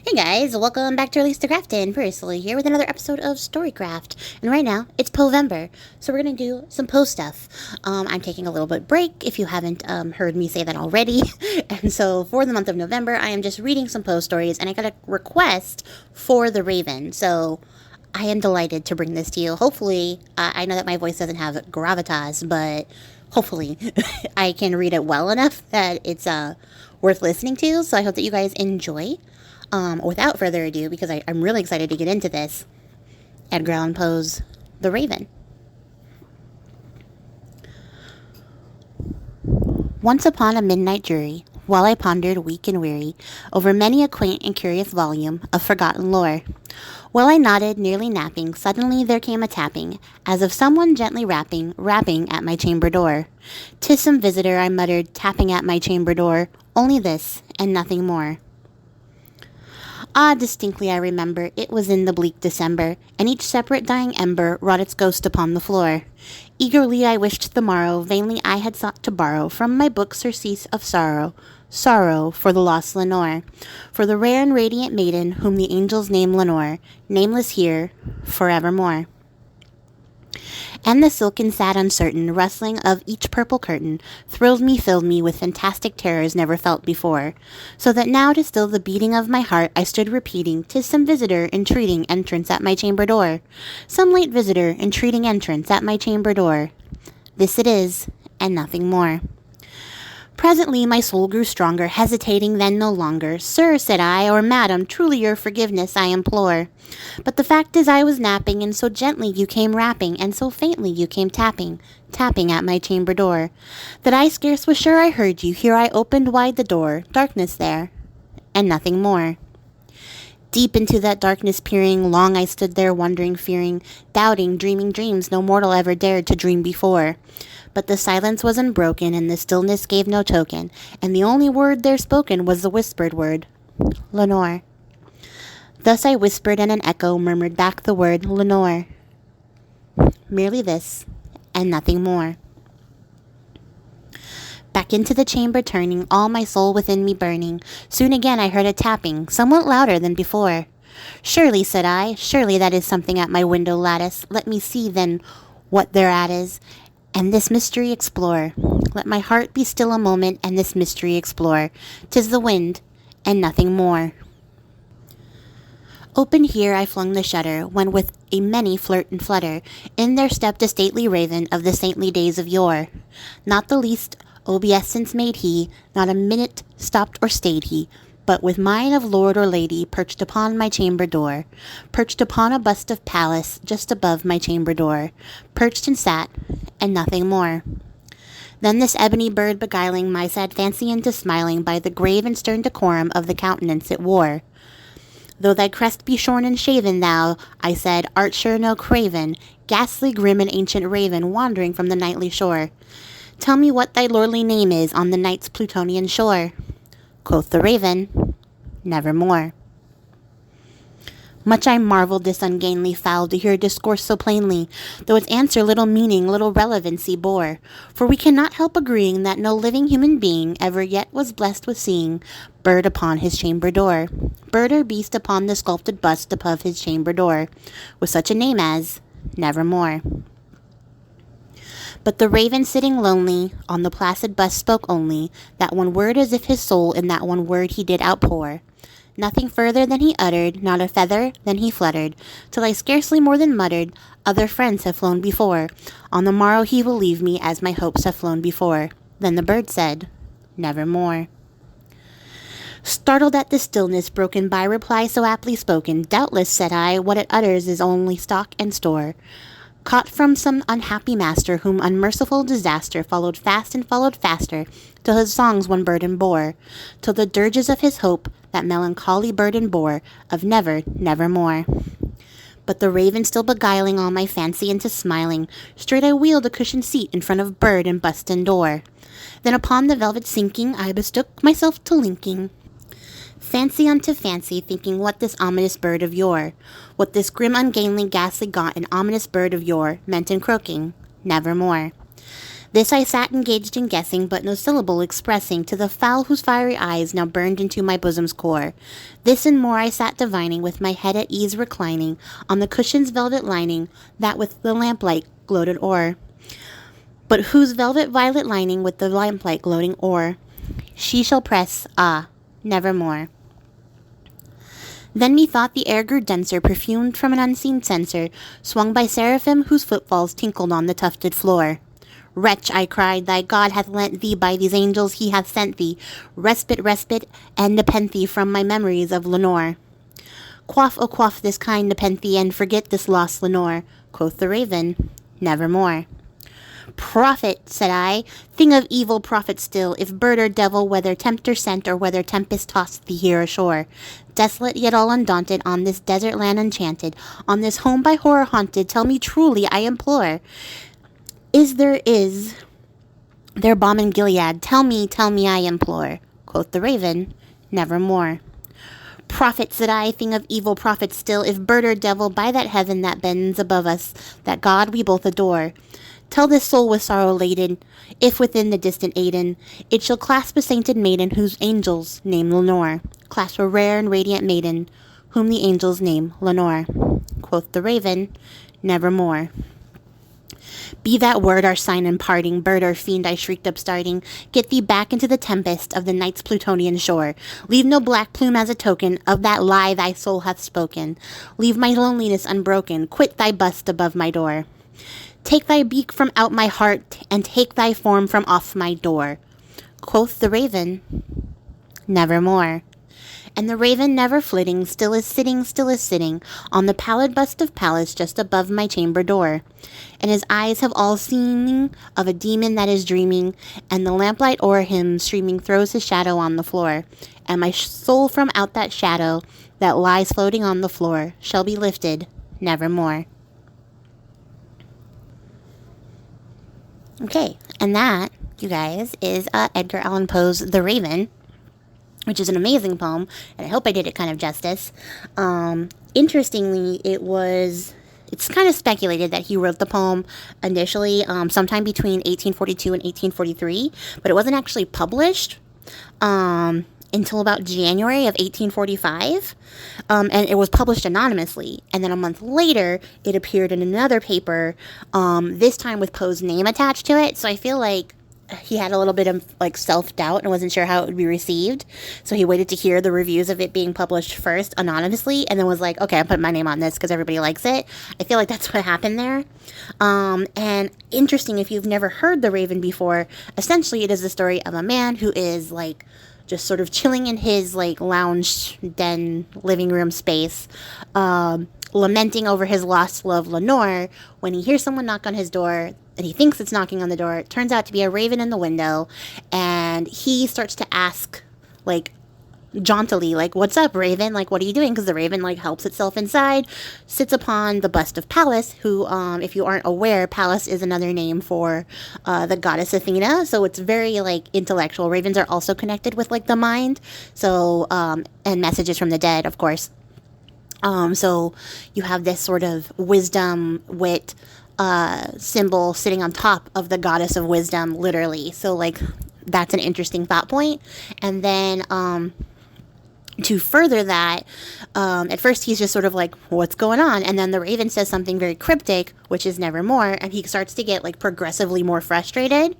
Hey guys, welcome back to Release the Craftin. Pursley here with another episode of Storycraft. And right now, it's Poevember, so we're going to do some Poe stuff. I'm taking a little bit break, if you haven't heard me say that already. And so for the month of November, I am just reading some Poe stories, and I got a request for The Raven. So I am delighted to bring this to you. Hopefully, I know that my voice doesn't have gravitas, but hopefully I can read it well enough that it's worth listening to. So I hope that you guys enjoy. Without further ado, because I'm really excited to get into this, Edgar Allan Poe's The Raven. Once upon a midnight jury, while I pondered weak and weary over many a quaint and curious volume of forgotten lore, while I nodded, nearly napping, suddenly there came a tapping, as of someone gently rapping at my chamber door. "'Tis some visitor," I muttered, tapping at my chamber door, "only this, and nothing more." Ah, distinctly I remember, it was in the bleak December, and each separate dying ember wrought its ghost upon the floor. Eagerly I wished the morrow, vainly I had sought to borrow from my book surcease of sorrow, sorrow for the lost Lenore, for the rare and radiant maiden whom the angels name Lenore, nameless here, forevermore. And the silken, sad, uncertain rustling of each purple curtain thrilled me, filled me with fantastic terrors never felt before, so that now to still the beating of my heart I stood repeating, "'Tis some visitor entreating entrance at my chamber door, some late visitor entreating entrance at my chamber door. This it is, and nothing more." Presently my soul grew stronger, hesitating then no longer. "Sir," said I, "or madam, truly your forgiveness I implore. But the fact is I was napping, and so gently you came rapping, and so faintly you came tapping, tapping at my chamber door, that I scarce was sure I heard you. Here I opened wide the door, darkness there, and nothing more." Deep into that darkness peering, long I stood there wondering, fearing, doubting, dreaming dreams no mortal ever dared to dream before. But the silence was unbroken, and the stillness gave no token, and the only word there spoken was the whispered word, "Lenore." Thus I whispered, and an echo murmured back the word, "Lenore." Merely this, and nothing more. Back into the chamber turning, all my soul within me burning, soon again I heard a tapping, somewhat louder than before. "Surely," said I, "surely that is something at my window lattice. Let me see then what thereat is, and this mystery explore. Let my heart be still a moment, and this mystery explore. 'Tis the wind, and nothing more." Open here I flung the shutter, when with a many flirt and flutter, in there stepped a stately raven of the saintly days of yore. Not the least obeisance made he, not a minute stopped or stayed he, but with mien of lord or lady perched upon my chamber door, perched upon a bust of Pallas just above my chamber door, perched and sat, and nothing more. Then this ebony bird beguiling my sad fancy into smiling by the grave and stern decorum of the countenance it wore. "Though thy crest be shorn and shaven, thou," I said, "art sure no craven, ghastly, grim, and ancient raven wandering from the nightly shore. Tell me what thy lordly name is on the night's Plutonian shore." Quoth the raven, "Nevermore." Much I marveled this ungainly fowl to hear discourse so plainly, though its answer little meaning, little relevancy bore. For we cannot help agreeing that no living human being ever yet was blessed with seeing bird upon his chamber door, bird or beast upon the sculpted bust above his chamber door, with such a name as Nevermore. But the raven sitting lonely on the placid bust spoke only that one word, as if his soul in that one word he did outpour. Nothing further than he uttered, not a feather then he fluttered, till I scarcely more than muttered, "Other friends have flown before. On the morrow he will leave me, as my hopes have flown before." Then the bird said, "Nevermore." Startled at the stillness broken by reply so aptly spoken, "Doubtless," said I, "what it utters is only stock and store, caught from some unhappy master, whom unmerciful disaster followed fast and followed faster, till his songs one burden bore, till the dirges of his hope that melancholy burden bore, of never, nevermore." But the raven still beguiling all my fancy into smiling, straight I wheeled a cushioned seat in front of bird and bust and door. Then upon the velvet sinking, I bestook myself to linking fancy unto fancy, thinking what this ominous bird of yore, what this grim, ungainly, ghastly, gaunt, and ominous bird of yore meant in croaking, "Nevermore." This I sat engaged in guessing, but no syllable expressing to the fowl whose fiery eyes now burned into my bosom's core. This and more I sat divining, with my head at ease reclining on the cushion's velvet lining, that with the lamplight gloated o'er. But whose velvet violet lining with the lamplight gloating o'er, she shall press, nevermore. Then methought the air grew denser, perfumed from an unseen censer, swung by seraphim whose footfalls tinkled on the tufted floor. Wretch, I cried, thy God hath lent thee, by these angels he hath sent thee, respite, and nepenthe from my memories of Lenore. Quaff, oh quaff this kind nepenthe, and forget this lost Lenore, quoth the raven, nevermore. Prophet, said I, thing of evil, prophet still, if bird or devil, whether tempter sent, or whether tempest tossed thee here ashore. Desolate, yet all undaunted, on this desert land enchanted, on this home by horror haunted, tell me truly, I implore, is there balm in Gilead? Tell me, I implore. Quoth the raven, nevermore. Prophet, said I, thing of evil, prophet still, if bird or devil, by that heaven that bends above us, that God we both adore. Tell this soul with sorrow laden, if within the distant Aden, it shall clasp a sainted maiden whose angels name Lenore. Clasp a rare and radiant maiden, whom the angels name Lenore. Quoth the raven, nevermore. Be that word our sign in parting, bird or fiend, I shrieked upstarting, get thee back into the tempest of the night's Plutonian shore. Leave no black plume as a token of that lie thy soul hath spoken. Leave my loneliness unbroken, quit thy bust above my door. Take thy beak from out my heart, and take thy form from off my door. Quoth the raven, nevermore. And the raven never flitting, still is sitting, on the pallid bust of Pallas just above my chamber door. And his eyes have all seeming of a demon that is dreaming, and the lamplight o'er him streaming throws his shadow on the floor. And my soul from out that shadow that lies floating on the floor shall be lifted nevermore. Okay, and that, you guys, is Edgar Allan Poe's The Raven, which is an amazing poem, and I hope I did it kind of justice. Interestingly, it's kind of speculated that he wrote the poem initially sometime between 1842 and 1843, but it wasn't actually published until about January of 1845, and it was published anonymously. And then a month later, it appeared in another paper, this time with Poe's name attached to it. So I feel like he had a little bit of like self-doubt and wasn't sure how it would be received. So he waited to hear the reviews of it being published first anonymously, and then was like, okay, I'm putting my name on this because everybody likes it. I feel like that's what happened there. And interesting, if you've never heard The Raven before, essentially it is the story of a man who is like just sort of chilling in his like lounge den living room space, lamenting over his lost love Lenore, when he hears someone knock on his door, and he thinks it's knocking on the door. It turns out to be a raven in the window, and he starts to ask like jauntily, like, what's up, raven? Like, what are you doing? Because the raven like helps itself inside, sits upon the bust of Pallas, who, if you aren't aware, Pallas is another name for the goddess Athena. So it's very like intellectual. Ravens are also connected with like the mind. So and messages from the dead, of course. So you have this sort of wisdom, wit symbol sitting on top of the goddess of wisdom, literally. So like that's an interesting thought point. And then to further that, at first he's just sort of like, what's going on? And then the raven says something very cryptic, which is nevermore, and he starts to get like progressively more frustrated.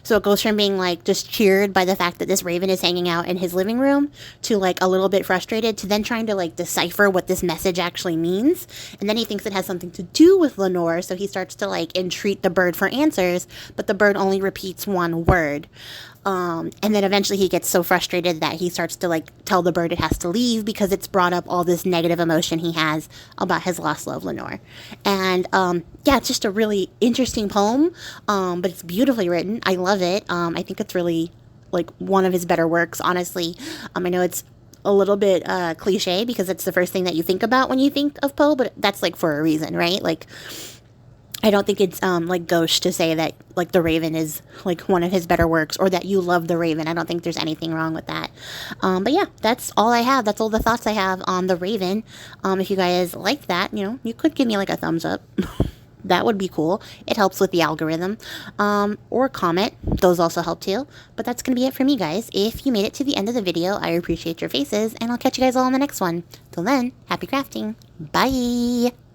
So it goes from being like just cheered by the fact that this raven is hanging out in his living room to like a little bit frustrated to then trying to like decipher what this message actually means. And then he thinks it has something to do with Lenore, so he starts to like entreat the bird for answers, but the bird only repeats one word. And then eventually he gets so frustrated that he starts to like tell the bird it has to leave because it's brought up all this negative emotion he has about his lost love Lenore. And yeah, it's just a really interesting poem, but it's beautifully written. I love it. I think it's really like one of his better works, honestly. I know it's a little bit cliche because it's the first thing that you think about when you think of Poe, but that's like for a reason, right? Like, I don't think it's like gauche to say that like The Raven is like one of his better works, or that you love The Raven. I don't think there's anything wrong with that. But yeah, that's all I have. That's all the thoughts I have on The Raven. If you guys like that, you know, you could give me like a thumbs up. That would be cool. It helps with the algorithm. Or comment. Those also help too. But that's going to be it for me, guys. If you made it to the end of the video, I appreciate your faces, and I'll catch you guys all in the next one. Till then, happy crafting. Bye!